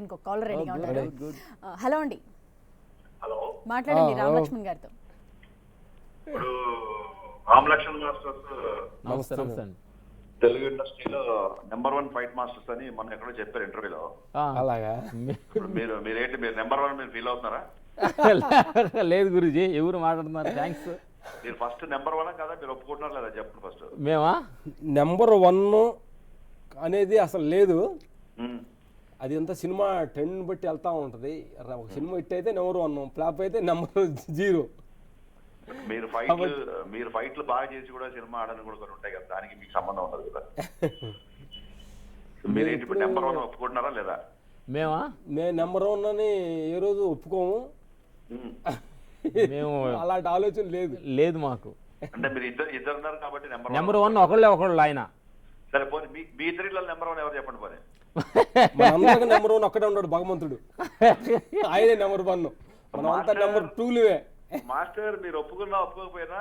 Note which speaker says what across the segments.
Speaker 1: ఇంకొక కాలర్ రెడీగా ఉన్నారు. హలో అండి,
Speaker 2: హలో
Speaker 1: మాట్లాడండి రామలక్ష్మణ్ గారితో.
Speaker 2: ఇప్పుడు రామలక్ష్మణ్ మాస్టర్స్
Speaker 3: నమస్తే.
Speaker 2: తెలుగు ఇండస్ట్రీలో #1 ఫైట్ మాస్టర్స్ అని మొన్న ఎక్కడో చెప్పారు ఇంటర్వ్యూలో.
Speaker 3: అలాగా
Speaker 2: ఇప్పుడు మీరేంటి మీరు #1 మీరు ఫీల్ అవుతున్నారా?
Speaker 3: లేదు గురుజీ, ఎవరు మాట్లాడుతున్నారు? థ్యాంక్స్.
Speaker 2: మీరు ఫస్ట్ #1 కదా, మీరు ఒప్పుకుంటున్నారు లేదా చెప్పండి ఫస్ట్.
Speaker 3: మేమా
Speaker 4: #1 అనేది అసలు లేదు. అది ఎంత సినిమా ట్రెండ్ బట్టి వెళ్తా ఉంటుంది. ఒక సినిమా హిట్ అయితే #1, ఫ్లాప్ అయితే #0.
Speaker 2: మీరు ఫైట్లు బాగా చేసి కూడా సినిమా ఆడని కూడా కొన్ని ఉంటాయి కదా, దానికి మీకు సంబంధం ఉండదు కదా. మీరేంటి ఇప్పుడు #1 ఒప్పుకుంటున్నారా లేదా?
Speaker 3: మేమా
Speaker 4: మేము #1 అని ఏ రోజు ఒప్పుకోము.
Speaker 3: మేము
Speaker 4: అలాంటి ఆలోచన లేదు
Speaker 3: లేదు మాకు.
Speaker 2: అంటే మీరు ఇద్దరు ఉన్నారు కాబట్టి
Speaker 3: నెంబర్ 1 ఒకళ్ళు ఆయన.
Speaker 2: సరే పోనీ మీ ఇద్దరిలో #1 ఎవరు చెప్పండి పోనీ.
Speaker 4: మనందరికీ #1 ఒక్కడే ఉన్నాడు భగవంతుడు, ఆయనే #1. మనం అంతా #2.
Speaker 2: మాస్టర్ మీరు ఒప్పుకోకపోయినా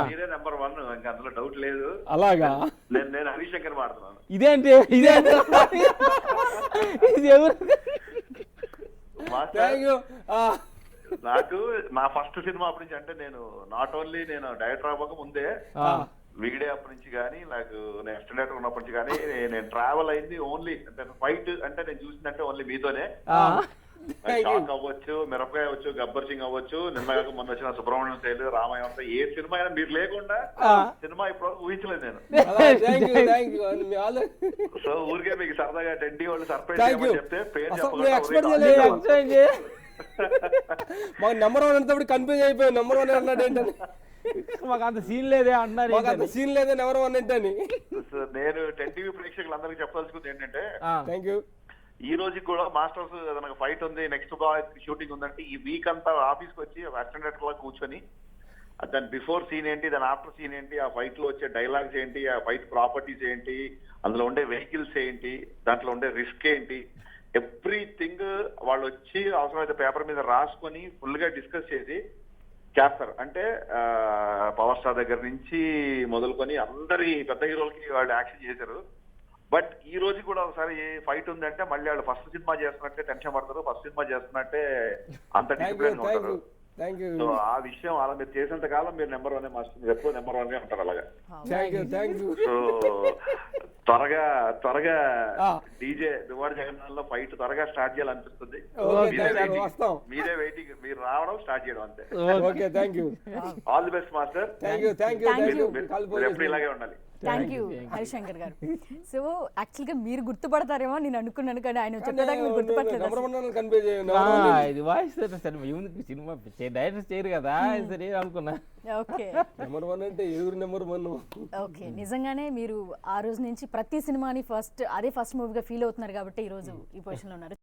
Speaker 2: మీరే #1, ఇంకా అందులో డౌట్ లేదు.
Speaker 4: అలాగా
Speaker 2: నేను హరిశంకర్ మాడుతున్నాను.
Speaker 3: ఇదేంటి ఇది ఎవరు?
Speaker 2: నాకు నా ఫస్ట్ సినిమా అప్పటి నుంచి, అంటే నేను నాట్ ఓన్లీ నేను డైరెక్టర్ అవ్వక ముందే వీడియో అప్పటి నుంచి కానీ, నాకు నేను స్టూడెంట్ ఉన్నప్పటి నుంచి కానీ నేను ట్రావెల్ అయింది ఓన్లీ అంటే ఫైట్ అంటే నేను చూసిందంటే ఓన్లీ మీతోనే. షాక్ అవ్వచ్చు, మిరపకాయ అవ్వచ్చు, గబ్బర్ సింగ్ అవ్వచ్చు, నిన్నగాక మొన్న వచ్చిన సుబ్రహ్మణ్యం శైలు, రామాయణం, ఏ సినిమా అయినా మీరు లేకుండా సినిమా ఇప్పుడు ఊహించలేదు నేను. సో ఊరికే మీకు సరదాగా 20 వాళ్ళు సర్ప్రైజ్ చేయమని చెప్తే పేరు చెప్పకుండా
Speaker 4: మాకు #1 అనేటప్పుడు కన్ఫ్యూజ్ అయిపోయాం. #1 అన్నాడు ఏంటని,
Speaker 3: మాకు అంత సీన్ లేదే అన్నారు.
Speaker 4: మాకు అంత సీన్ లేదే #1 ఏంటని.
Speaker 2: నేను 10 ప్రేక్షకులందరికీ చెప్పదలుచుకుంది ఏంటంటే,
Speaker 4: థ్యాంక్ యూ.
Speaker 2: ఈ రోజుకి కూడా మాస్టర్స్ ఏదైనా ఫైట్ ఉంది, నెక్స్ట్ షూటింగ్ ఉందంటే ఈ వీక్ అంతా ఆఫీస్కి వచ్చి అసిస్టెంట్ లా కూర్చొని దాని బిఫోర్ సీన్ ఏంటి, దాని ఆఫ్టర్ సీన్ ఏంటి, ఆ ఫైట్ లో వచ్చే డైలాగ్స్ ఏంటి, ఆ ఫైట్ ప్రాపర్టీస్ ఏంటి, అందులో ఉండే వెహికల్స్ ఏంటి, దాంట్లో ఉండే రిస్క్ ఏంటి, ఎవ్రీథింగ్ వాళ్ళు వచ్చి అవసరమైతే పేపర్ మీద రాసుకొని ఫుల్ గా డిస్కస్ చేసి చేస్తారు. అంటే పవర్ స్టార్ దగ్గర నుంచి మొదలుకొని అందరి పెద్ద హీరోలకి వాళ్ళు యాక్షన్ చేశారు. బట్ ఈ రోజు కూడా ఒకసారి ఫైట్ ఉందంటే మళ్ళీ వాళ్ళు ఫస్ట్ సినిమా చేస్తున్నట్టే టెన్షన్ పడతారు, ఫస్ట్ సినిమా చేస్తున్నట్టే అంత డిసిప్లిన్ ఉంటారు. సో ఆ విషయం అలా మీరు చేసినంత కాలం మీరు #1 మాస్టర్, ఎప్పుడు #1 ఉంటారు అలాగా. సో త్వరగా డీజే దువ్వాడ జగన్నాథ్ లో ఫైట్ త్వరగా స్టార్ట్ చేయాలనిపిస్తుంది. మీరే వెయిటింగ్, మీరు రావడం స్టార్ట్ చేయడం అంతే. All the best master. ఎప్పుడు ఇలాగే ఉండాలి.
Speaker 1: థ్యాంక్ యూ హరిశంకర్ గారు. సో యాక్చువల్ గా మీరు గుర్తుపడతారేమో నేను అనుకున్నాను, కానీ ఆయన చెప్పేదాకా మీరు గుర్తుపట్టలేదు.
Speaker 3: ఇది వాయిస్ సినిమా డైరెక్టర్ చేయరు కదా, సరే అనుకున్నా.
Speaker 1: ఓకే
Speaker 4: #1 అంటే ఎవరు #1?
Speaker 1: ఓకే, నిజంగానే మీరు ఆ రోజు నుంచి ప్రతి సినిమాని అదే ఫస్ట్ మూవీగా ఫీల్ అవుతున్నారు కాబట్టి ఈ రోజు ఈ పొజిషన్ లో ఉన్నారు.